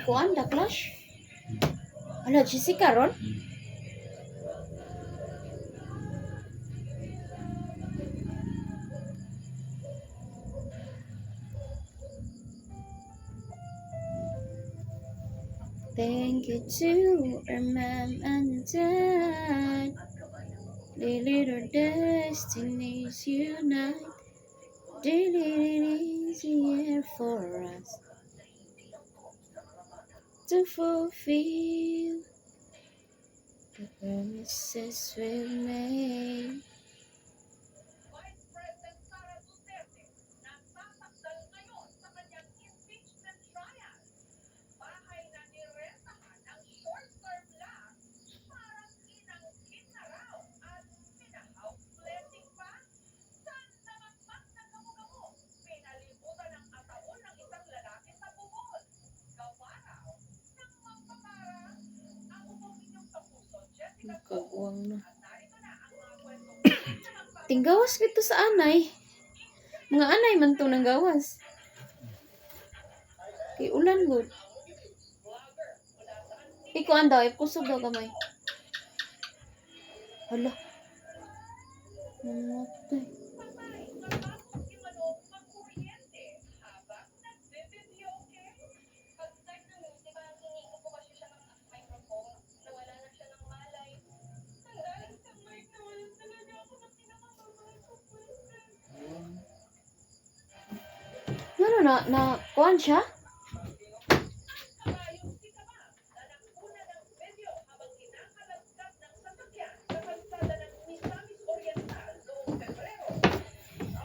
kuan da clash. Ala Jessica ron? Thank you to our mom and dad. The little destinies unite. Daily it is easier for us to fulfill the promises we've made. Nagkaguwang na. Tinggawas dito sa anay. Mga anay man to nang gawas. Kay ulan gud. Ikuan daw, kusog daw gamay. Hala. Namatay. Ano na kuan siya?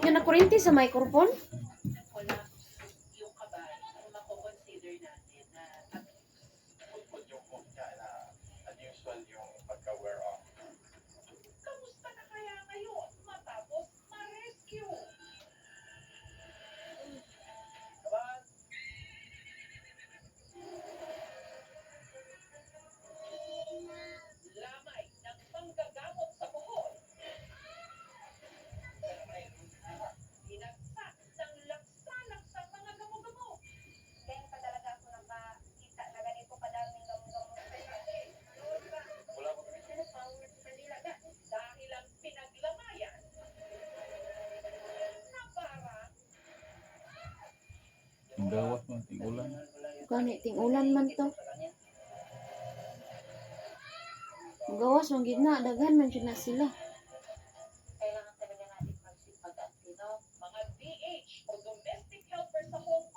Yan na kurente sa microphone? Gawas man ting ulan. Gani ting ulan man to. Gawas man gid na daghan man jud na sila. Kailangan talaga natin magsipag at mga DH o domestic helper sa home